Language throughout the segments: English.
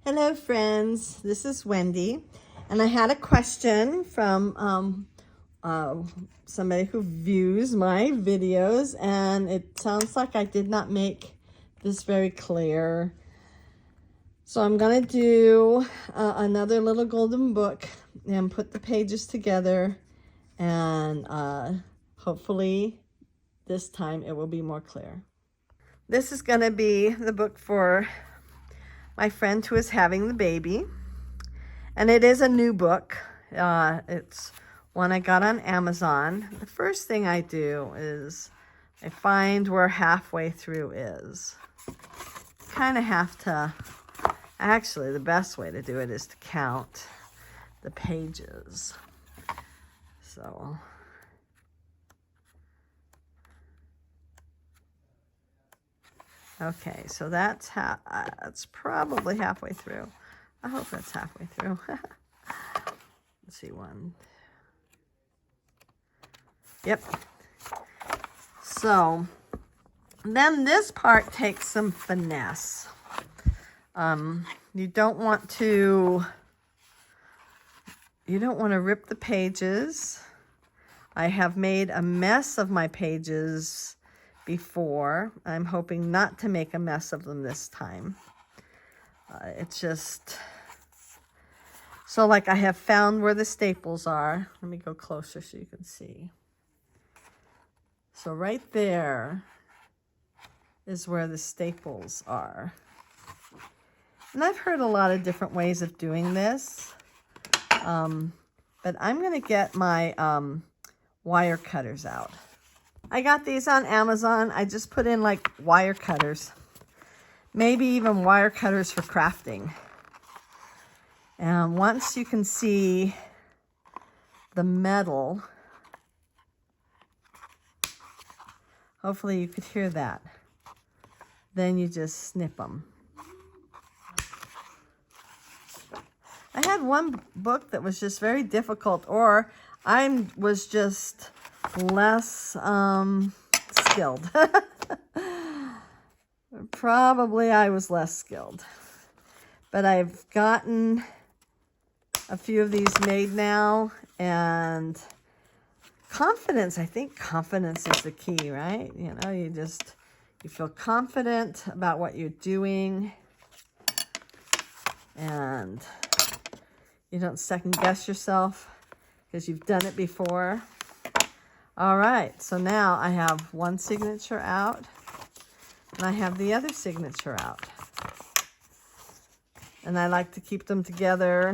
Hello friends, this is Wendy, and I had a question from somebody who views my videos, and it sounds like I did not make this very clear. So I'm gonna do another little golden book and put the pages together, and hopefully this time it will be more clear. This is gonna be the book for my friend who is having the baby. And it is a new book. It's one I got on Amazon. The first thing I do is I find where halfway through is. Kind of have to, actually the best way to do it is to count the pages. So, okay, so that's probably halfway through. I hope that's halfway through. Let's see, one. Yep. So then this part takes some finesse. You don't want to rip the pages. I have made a mess of my pages before. I'm hoping not to make a mess of them this time. It's just, so like I have found where the staples are. Let me go closer so you can see. So right there is where the staples are. And I've heard a lot of different ways of doing this. But I'm going to get my wire cutters out. I got these on Amazon. I just put in like wire cutters. Maybe even wire cutters for crafting. And once you can see the metal, hopefully you could hear that, then you just snip them. I had one book that was just very difficult, or I was just less skilled. Probably I was less skilled. But I've gotten a few of these made now, and confidence, I think confidence is the key, right? You know, you feel confident about what you're doing, and you don't second guess yourself because you've done it before. All right, so now I have one signature out, and I have the other signature out. And I like to keep them together.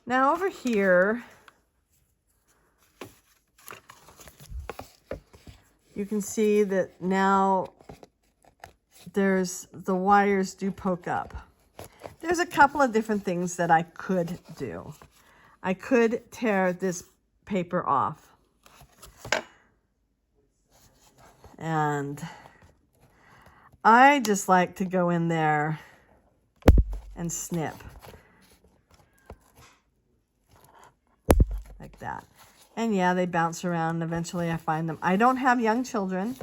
Now over here, you can see that now the wires do poke up. There's a couple of different things that I could do. I could tear this paper off. And I just like to go in there and snip. Like that. And yeah, they bounce around, and eventually I find them. I don't have young children.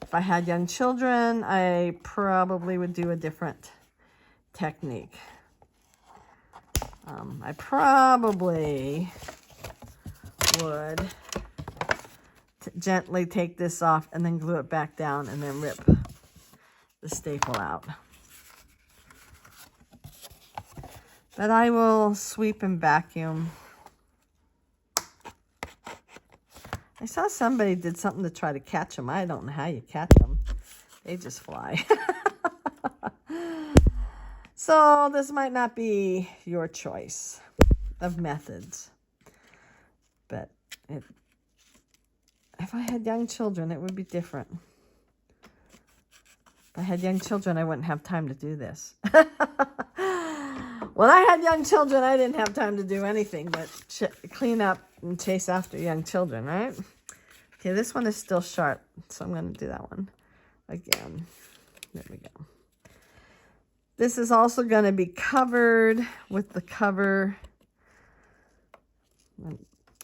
If I had young children, I probably would do a different technique. I probably would gently take this off and then glue it back down and then rip the staple out. But I will sweep and vacuum. I saw somebody did something to try to catch them. I don't know how you catch them. They just fly. So this might not be your choice of methods. But if I had young children, it would be different. If I had young children, I wouldn't have time to do this. When I had young children, I didn't have time to do anything but clean up and chase after young children, right? Okay, this one is still sharp, so I'm going to do that one again. There we go. This is also going to be covered with the cover.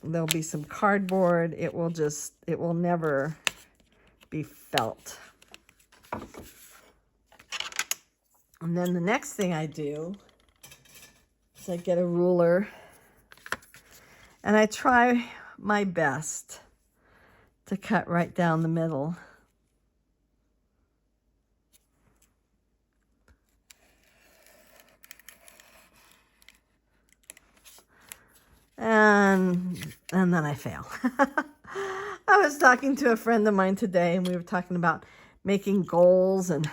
There'll be some cardboard. It will never be felt. And then the next thing I do is I get a ruler and I try my best to cut right down the middle. And then I fail. I was talking to a friend of mine today, and we were talking about making goals and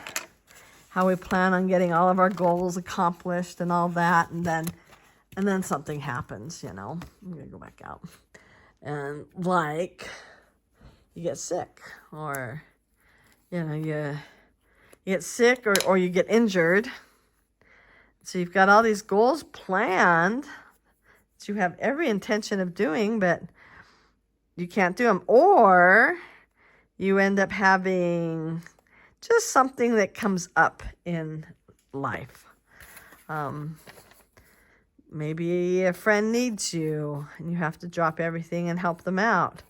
how we plan on getting all of our goals accomplished and all that. And then something happens, you know. I'm gonna go back out. And like you get sick, or you know, you get sick, or you get injured. So you've got all these goals planned that you have every intention of doing, but you can't do them. Or you end up having just something that comes up in life. Maybe a friend needs you and you have to drop everything and help them out.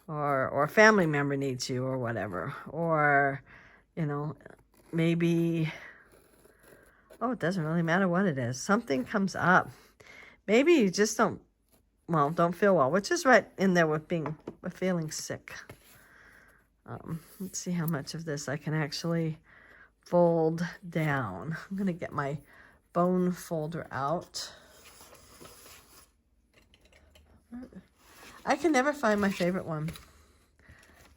Or a family member needs you, or whatever. Or, you know, maybe, it doesn't really matter what it is. Something comes up. Maybe you just don't feel well, which is right in there with feeling sick. Let's see how much of this I can actually fold down. I'm going to get my bone folder out. I can never find my favorite one.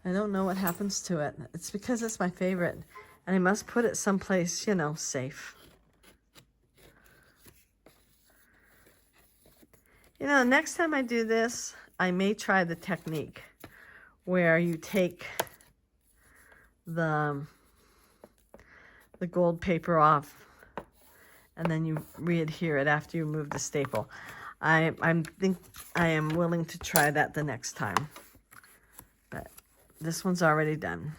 I don't know what happens to it. It's because it's my favorite, and I must put it someplace, you know, safe. You know, next time I do this, I may try the technique where you take the gold paper off and then you re-adhere it after you remove the staple. I think I am willing to try that the next time, but this one's already done.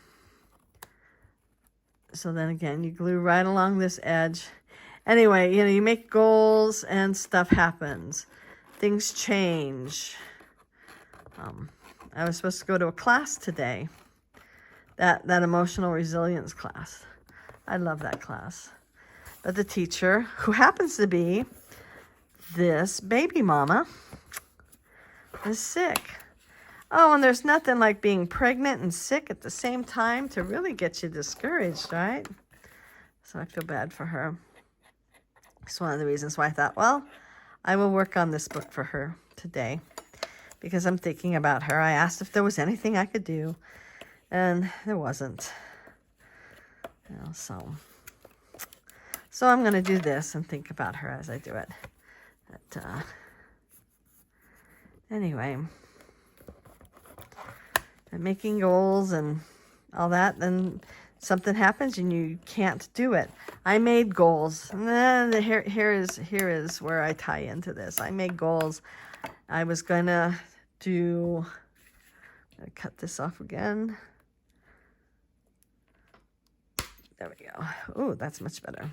So then again, you glue right along this edge. Anyway, you know, you make goals and stuff happens. Things change. I was supposed to go to a class today, that emotional resilience class. I love that class. But the teacher, who happens to be this baby mama, is sick. Oh, and there's nothing like being pregnant and sick at the same time to really get you discouraged, right? So I feel bad for her. It's one of the reasons why I thought, well, I will work on this book for her today because I'm thinking about her. I asked if there was anything I could do, and there wasn't. You know, so I'm going to do this and think about her as I do it. But, anyway, I'm making goals and all that, then something happens and you can't do it. I made goals. And then here is where I tie into this. I made goals. I was going to do, I'm going to cut this off again. There we go. Oh, that's much better.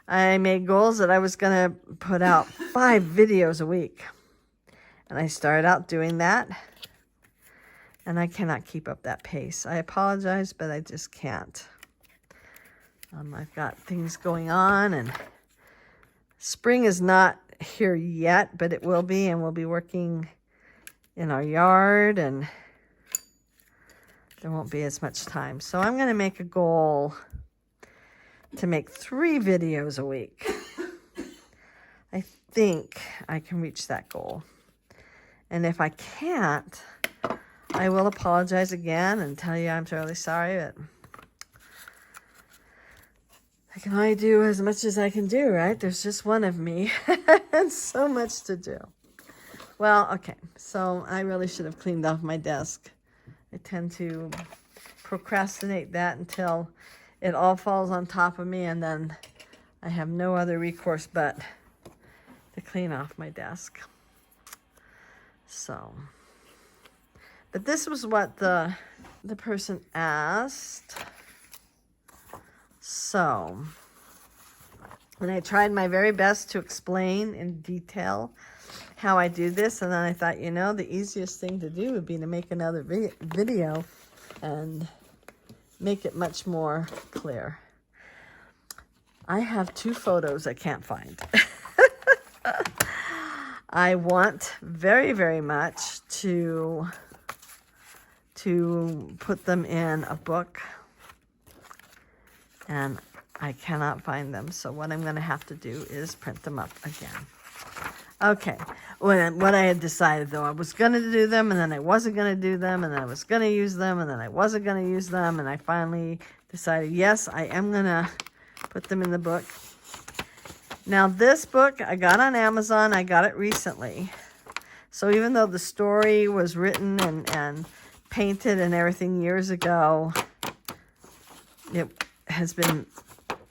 I made goals that I was going to put out 5 videos a week. And I started out doing that. And I cannot keep up that pace. I apologize, but I just can't. I've got things going on, and spring is not here yet, but it will be, and we'll be working in our yard, and there won't be as much time. So I'm going to make a goal to make 3 videos a week. I think I can reach that goal. And if I can't, I will apologize again and tell you I'm really sorry, but I can only do as much as I can do, right? There's just one of me and so much to do. Well, okay, so I really should have cleaned off my desk. I tend to procrastinate that until it all falls on top of me, and then I have no other recourse but to clean off my desk. So, but this was what the person asked. So, and I tried my very best to explain in detail how I do this, and then I thought, you know, the easiest thing to do would be to make another video and make it much more clear. I have 2 photos I can't find. I want very, very much to put them in a book, and I cannot find them. So what I'm going to have to do is print them up again. Okay, what I had decided, though, I was going to do them, and then I wasn't going to do them, and then I was going to use them, and then I wasn't going to use them, and I finally decided, yes, I am going to put them in the book. Now, this book I got on Amazon. I got it recently. So even though the story was written and painted and everything years ago, it has been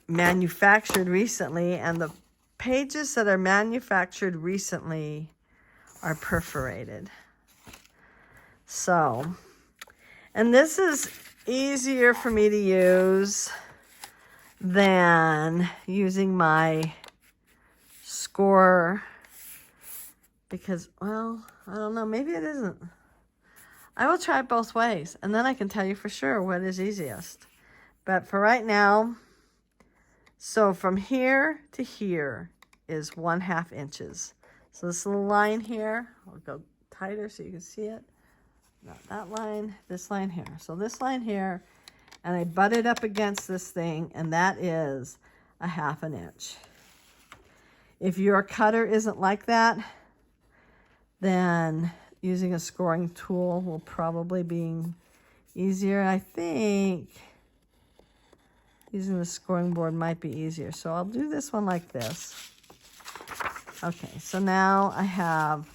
manufactured recently, and the pages that are manufactured recently are perforated. So, and this is easier for me to use than using my score, because, well, I don't know, maybe it isn't. I will try it both ways, and then I can tell you for sure what is easiest. But for right now, so from here to here is 1/2 inches. So this little line here, I'll go tighter so you can see it. Not that line, this line here. So this line here, and I butt it up against this thing, and that is 1/2 inch. If your cutter isn't like that, then using a scoring tool will probably be easier. I think using the scoring board might be easier. So I'll do this one like this. Okay, so now I have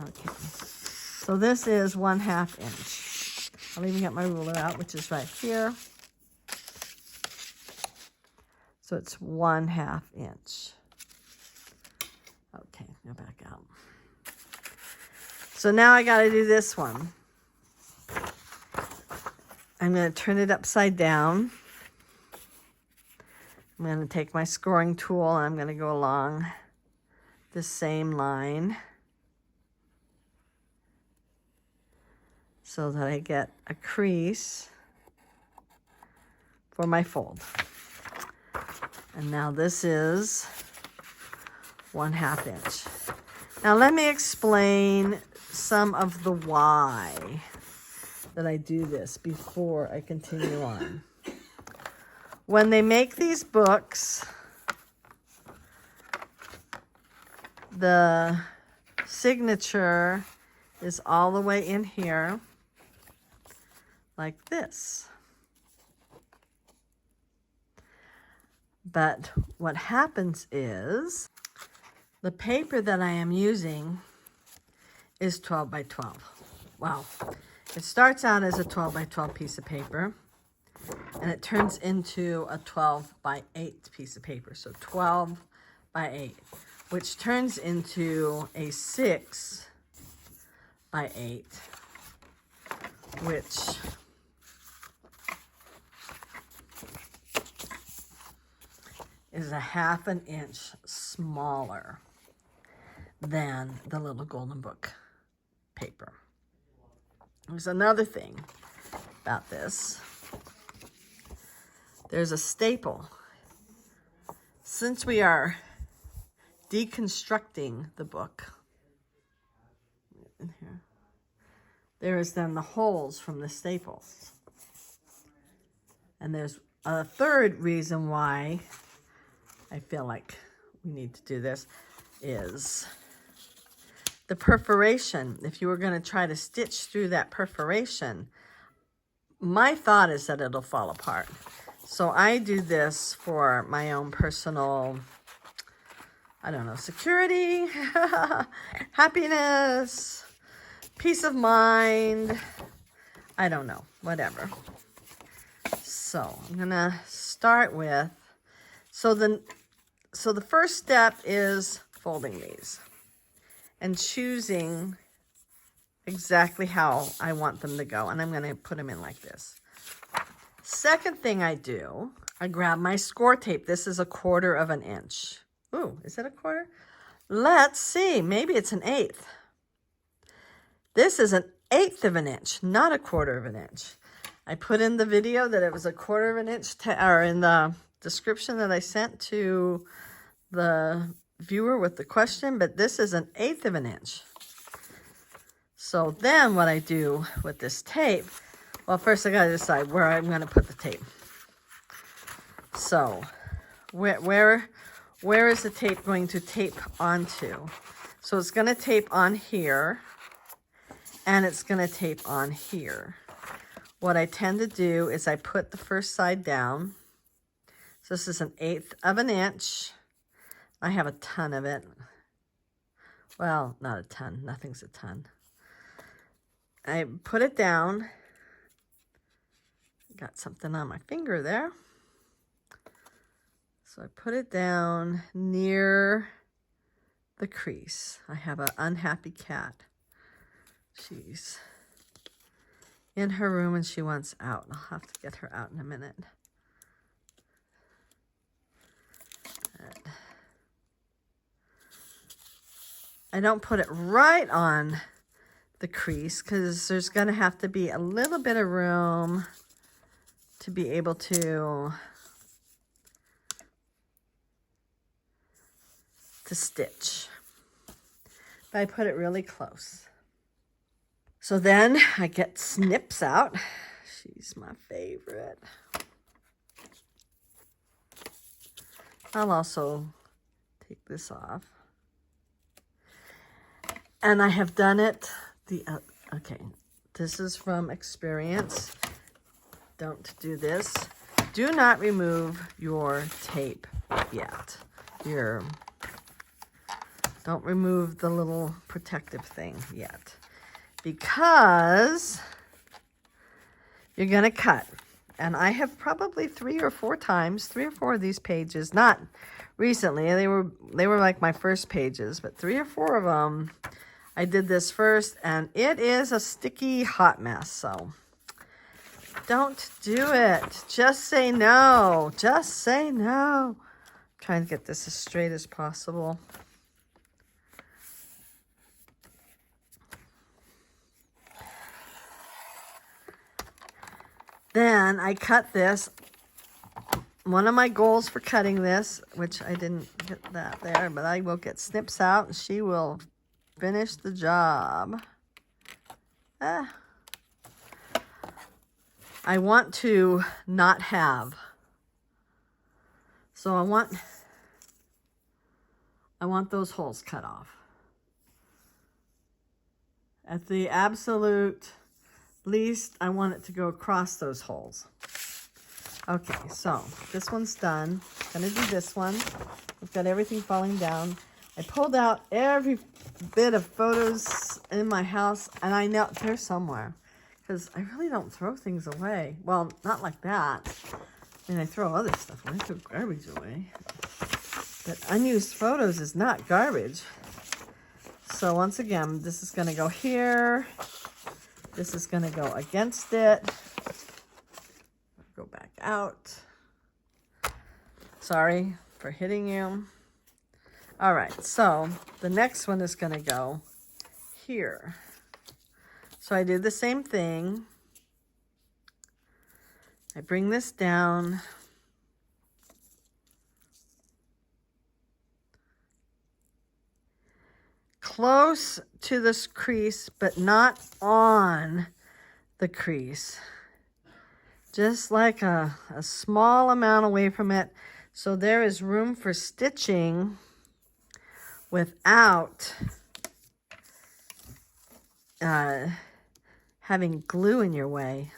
okay. So this is 1/2 inch. I'll even get my ruler out, which is right here. So it's 1/2 inch. Okay, go back out. So now I got to do this one. I'm going to turn it upside down. I'm going to take my scoring tool and I'm going to go along the same line so that I get a crease for my fold. And now this is 1/2 inch. Now let me explain some of the why that I do this before I continue on. When they make these books, the signature is all the way in here, like this. But what happens is the paper that I am using is 12 by 12. Wow. It starts out as a 12 by 12 piece of paper, and it turns into a 12 by 8 piece of paper. So 12 by 8, which turns into a 6 by 8, which is 1/2 inch smaller than the little golden book paper. There's another thing about this. There's a staple. Since we are deconstructing the book, in here, there is then the holes from the staples. And there's a third reason why I feel like we need to do this is the perforation. If you were going to try to stitch through that perforation, my thought is that it'll fall apart. So I do this for my own personal, I don't know, security, happiness, peace of mind, I don't know, whatever. So I'm going to start with, so the first step is folding these and choosing exactly how I want them to go. And I'm going to put them in like this. Second thing I do, I grab my score tape. This is 1/4 inch. Ooh, is it 1/4? Let's see. Maybe it's 1/8. This is 1/8 of an inch, not 1/4 of an inch. I put in the video that it was 1/4 of an inch, or in the description that I sent to the viewer with the question, but this is 1/8 of an inch. So then what I do with this tape, well, first I gotta decide where I'm gonna put the tape. So where is the tape going to tape onto? So it's gonna tape on here, and it's gonna tape on here. What I tend to do is I put the first side down. So this is 1/8 of an inch. I have a ton of it. Well, not a ton, nothing's a ton. I put it down. Got something on my finger there. So I put it down near the crease. I have an unhappy cat. She's in her room and she wants out. I'll have to get her out in a minute. I don't put it right on the crease because there's going to have to be a little bit of room to be able to stitch. But I put it really close. So then I get snips out. She's my favorite. I'll also take this off. And I have done it okay, this is from experience. Don't do this. Do not remove your tape yet. Don't remove the little protective thing yet, because you're gonna cut. And I have probably 3 or 4 of these pages, not recently, they were like my first pages, but 3 or 4 of them, I did this first, and it is a sticky hot mess. So don't do it. Just say no. Just say no. I'm trying to get this as straight as possible. Then I cut this. One of my goals for cutting this, which I didn't get that there, but I will get snips out and she will finish the job. I want to not have. So I want those holes cut off. At the absolute least, I want it to go across those holes. Okay, so this one's done. I'm gonna do this one. I've got everything falling down. I pulled out every bit of photos in my house, and I know they're somewhere, because I really don't throw things away. Well, not like that. I mean, I throw other stuff away. I throw garbage away. But unused photos is not garbage. So once again, this is going to go here. This is going to go against it. Go back out. Sorry for hitting you. All right, so the next one is going to go here. So I do the same thing. I bring this down. Close to this crease, but not on the crease. Just like a small amount away from it. So there is room for stitching without having glue in your way.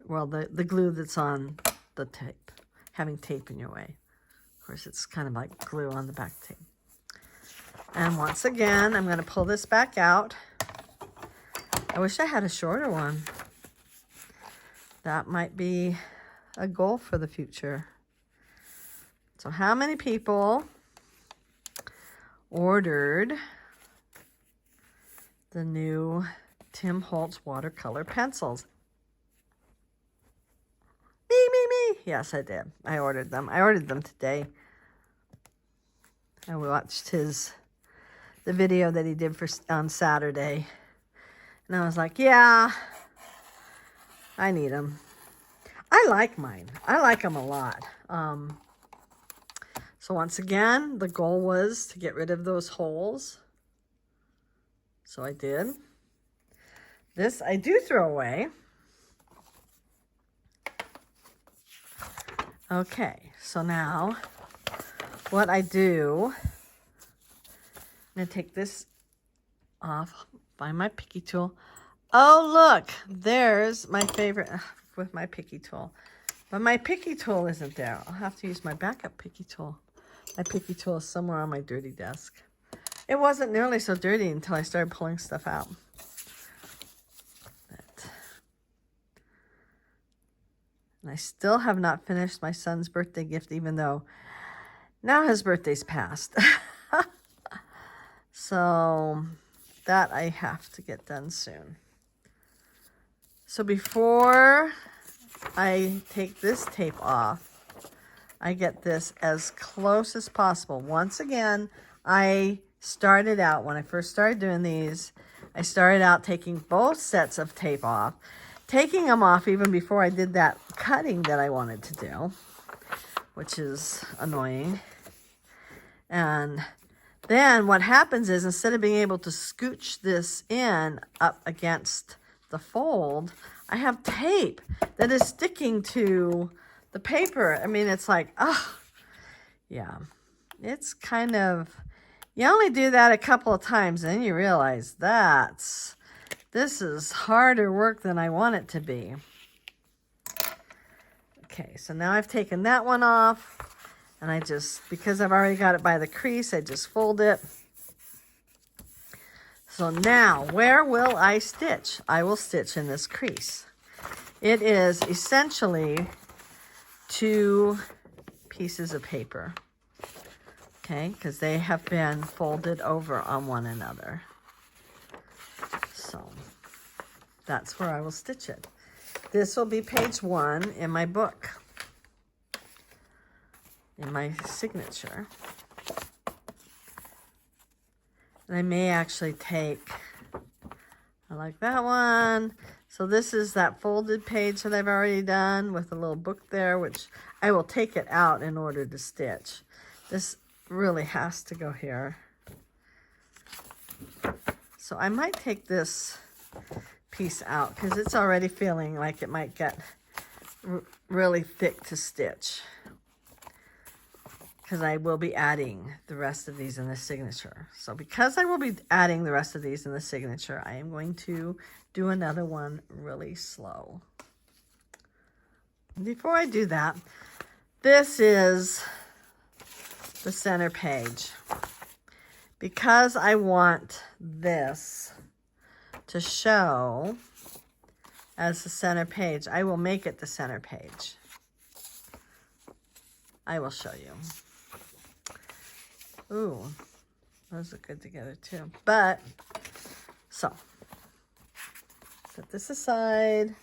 Well, the glue that's on the tape, having tape in your way. Of course, it's kind of like glue on the back tape. And once again, I'm going to pull this back out. I wish I had a shorter one. That might be a goal for the future. So how many people ordered the new Tim Holtz watercolor pencils? Me. Yes, I did. I ordered them. I ordered them today. I watched the video that he did on Saturday. And I was like, yeah, I need them. I like mine. I like them a lot. So once again, the goal was to get rid of those holes. So I did. This I do throw away. Okay, so now what I do, I'm going to take this off by my picky tool. Oh, look, there's my favorite with my picky tool. But my picky tool isn't there. I'll have to use my backup picky tool. My picky tool is somewhere on my dirty desk. It wasn't nearly so dirty until I started pulling stuff out. And I still have not finished my son's birthday gift, even though now his birthday's passed. So that I have to get done soon. So before I take this tape off, I get this as close as possible. Once again, I started out, when I first started doing these, I started out taking both sets of tape off, taking them off even before I did that cutting that I wanted to do, which is annoying. And then what happens is, instead of being able to scooch this in up against the fold, I have tape that is sticking to the paper. I mean, it's like, oh, yeah. It's kind of, you only do that a couple of times, and then you realize this is harder work than I want it to be. Okay, so now I've taken that one off. And I just, because I've already got it by the crease, I just fold it. So now, where will I stitch? I will stitch in this crease. It is essentially 2 pieces of paper. Okay, because they have been folded over on one another. So that's where I will stitch it. This will be page 1 in my book, in my signature. And I may actually take, I like that one. So this is that folded page that I've already done with a little book there, which I will take it out in order to stitch. This really has to go here. So I might take this piece out because it's already feeling like it might get really thick to stitch, because I will be adding the rest of these in the signature. So because I will be adding the rest of these in the signature, I am going to do another one really slow. Before I do that, this is the center page. Because I want this to show as the center page, I will make it the center page. I will show you. Ooh, those look good together too. But, so, set this aside,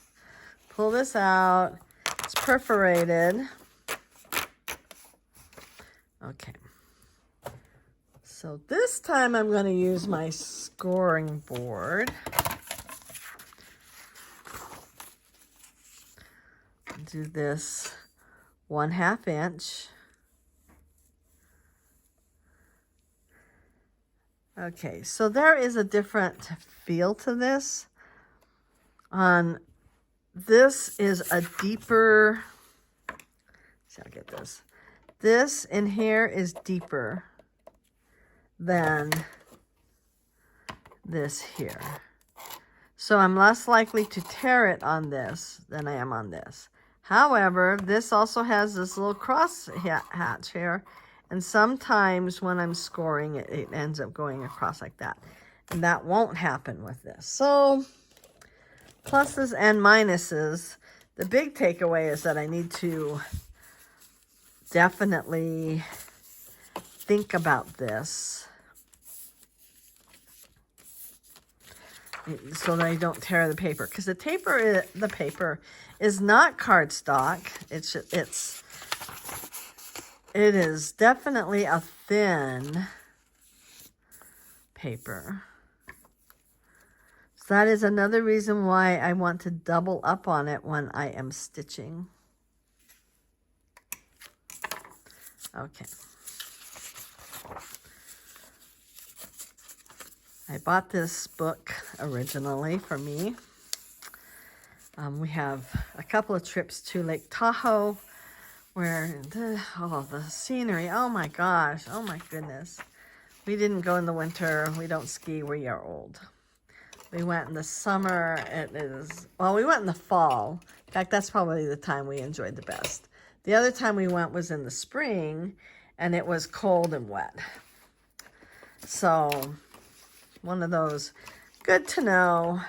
pull this out. It's perforated. Okay. So this time I'm going to use my scoring board. Do this 1/2 inch. Okay, so there is a different feel to this. This is a deeper, see, I'll get this. This in here is deeper than this here. So I'm less likely to tear it on this than I am on this. However, this also has this little cross hatch here. And sometimes when I'm scoring, it ends up going across like that. And that won't happen with this. So, pluses and minuses. The big takeaway is that I need to definitely think about this so that I don't tear the paper. Because the paper is not cardstock. It is definitely a thin paper. That is another reason why I want to double up on it when I am stitching. Okay. I bought this book originally for me. We have a couple of trips to Lake Tahoe where the scenery, oh my gosh, oh my goodness. We didn't go in the winter. We don't ski. We are old. We went in the summer. We went in the fall. In fact, that's probably the time we enjoyed the best. The other time we went was in the spring, and it was cold and wet. So, one of those, good to know.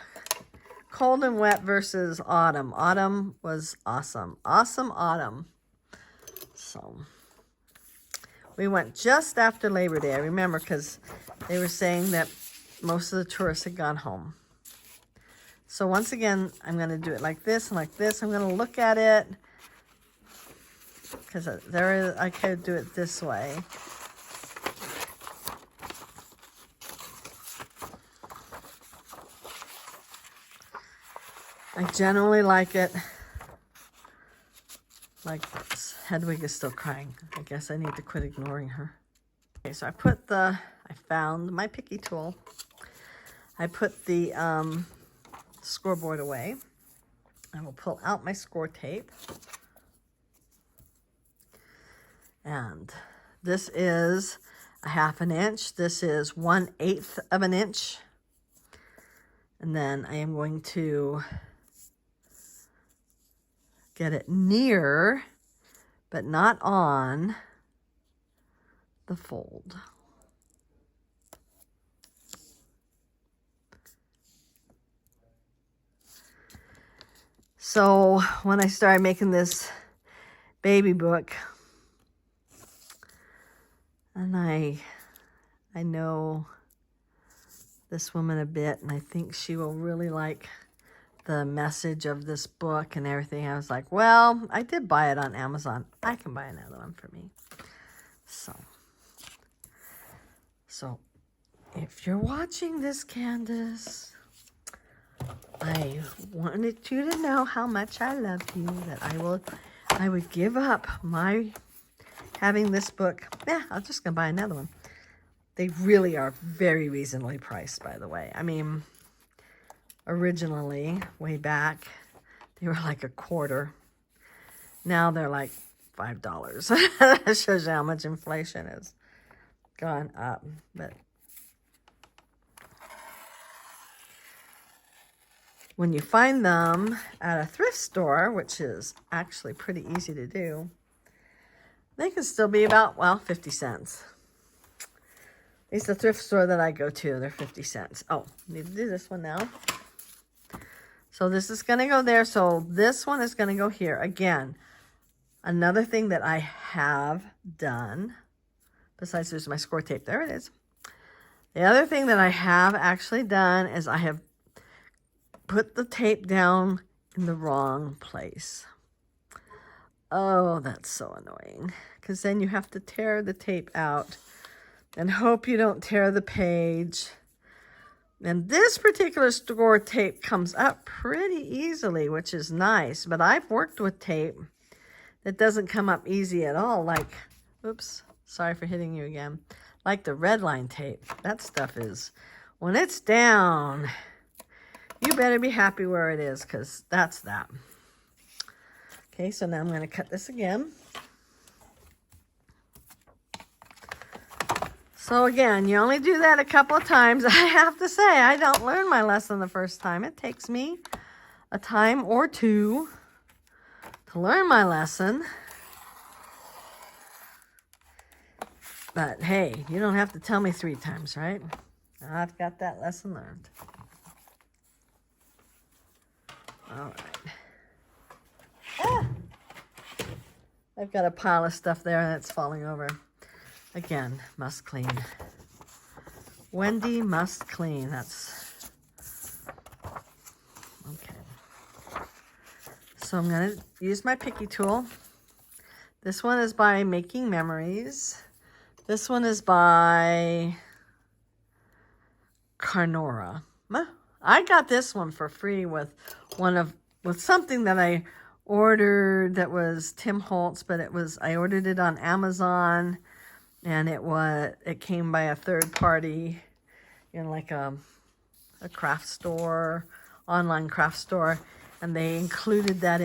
Cold and wet versus autumn. Autumn was awesome. Awesome autumn. So, we went just after Labor Day. I remember because they were saying that most of the tourists had gone home. So once again, I'm going to do it like this and like this. I'm going to look at it because I could do it this way. I generally like it like this. Hedwig is still crying. I guess I need to quit ignoring her. Okay, so I found my picky tool. I put the scoreboard away. I will pull out my score tape. And this is a 1/2 inch. This is 1/8 of an inch. And then I am going to get it near, but not on the fold. So when I started making this baby book, and I know this woman a bit, and I think she will really like the message of this book and everything. I was like, well, I did buy it on Amazon. I can buy another one for me. So if you're watching this, Candace, I wanted you to know how much I love you, that I would give up my having this book. Yeah, I'm just going to buy another one. They really are very reasonably priced, by the way. I mean, originally, way back, they were like $1/4. Now they're like $5. That shows you how much inflation has gone up. But when you find them at a thrift store, which is actually pretty easy to do, they can still be about, well, 50 cents. At least the thrift store that I go to, they're 50 cents. Oh, need to do this one now. So this is going to go there. So this one is going to go here. Again, another thing that I have done, besides there's my score tape. There it is. The other thing that I have actually done is I have put the tape down in the wrong place. Oh, that's so annoying. Because then you have to tear the tape out and hope you don't tear the page. And this particular score tape comes up pretty easily, which is nice. But I've worked with tape that doesn't come up easy at all. Like, oops, sorry for hitting you again. Like the red line tape. That stuff is, when it's down, you better be happy where it is, because that's that. Okay, so now I'm going to cut this again. So again, you only do that a couple of times. I have to say, I don't learn my lesson the first time. It takes me a time or two to learn my lesson. But hey, you don't have to tell me 3 times, right? I've got that lesson learned. All right. Ah! I've got a pile of stuff there that's falling over. Again, must clean. Wendy must clean. That's okay. So I'm going to use my picky tool. This one is by Making Memories. This one is by Carnora. I got this one for free with something that I ordered that was Tim Holtz, but I ordered it on Amazon, and it came by a third party in like a craft store, online craft store, and they included that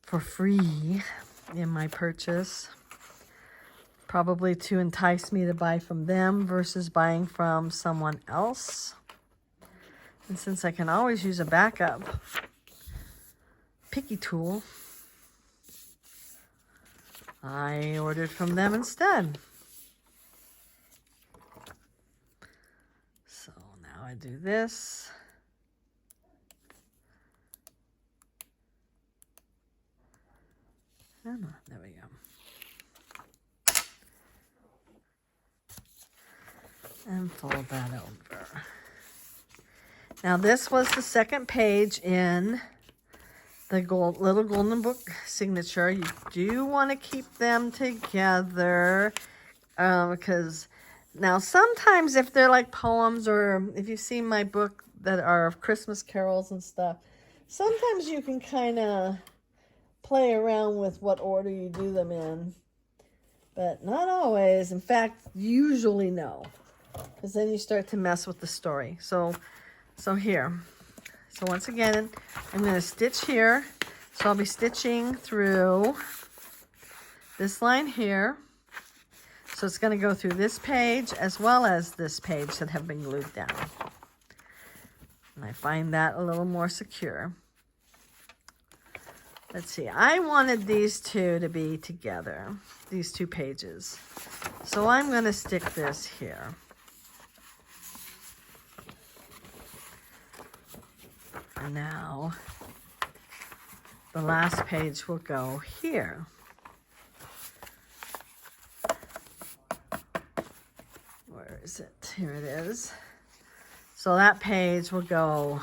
for free in my purchase, probably to entice me to buy from them versus buying from someone else. And since I can always use a backup picky tool, I ordered from them instead. So now I do this. Come on, there we go. And fold that over. Now this was the second page in the little golden book signature. You do want to keep them together because now sometimes if they're like poems, or if you've seen my book that are of Christmas carols and stuff, sometimes you can kind of play around with what order you do them in, but not always. In fact, usually no, because then you start to mess with the story. So here. So once again, I'm going to stitch here. So I'll be stitching through this line here. So it's going to go through this page as well as this page that have been glued down. And I find that a little more secure. Let's see. I wanted these two to be together, these two pages. So I'm going to stick this here. And now the last page will go here. Where is it? Here it is. So that page will go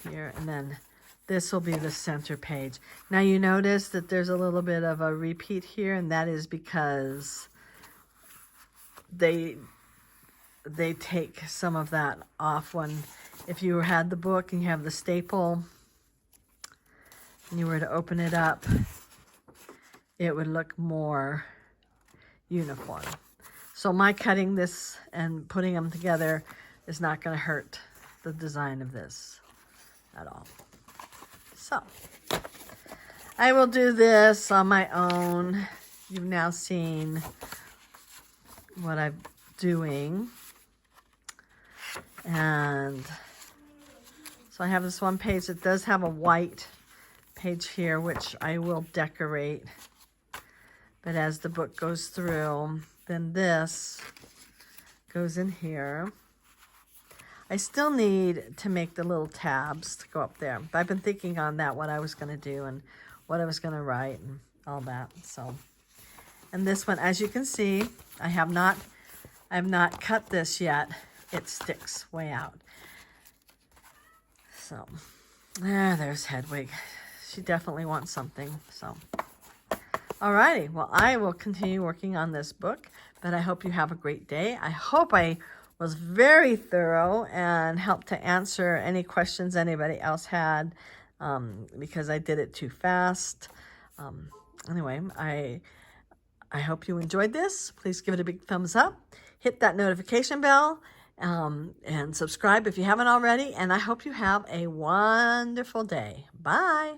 here, and then this will be the center page. Now you notice that there's a little bit of a repeat here, and that is because they take some of that off when, if you had the book and you have the staple and you were to open it up, it would look more uniform. So my cutting this and putting them together is not going to hurt the design of this at all. So I will do this on my own. You've now seen what I'm doing. And so I have this one page that does have a white page here, which I will decorate. But as the book goes through, then this goes in here. I still need to make the little tabs to go up there. But I've been thinking on that, what I was going to do and what I was going to write and all that. So, and this one, as you can see, I have not cut this yet. It sticks way out. So, there's Hedwig. She definitely wants something. So, alrighty. Well, I will continue working on this book, but I hope you have a great day. I hope I was very thorough and helped to answer any questions anybody else had, because I did it too fast. Anyway, I hope you enjoyed this. Please give it a big thumbs up. Hit that notification bell. And subscribe if you haven't already. And I hope you have a wonderful day. Bye.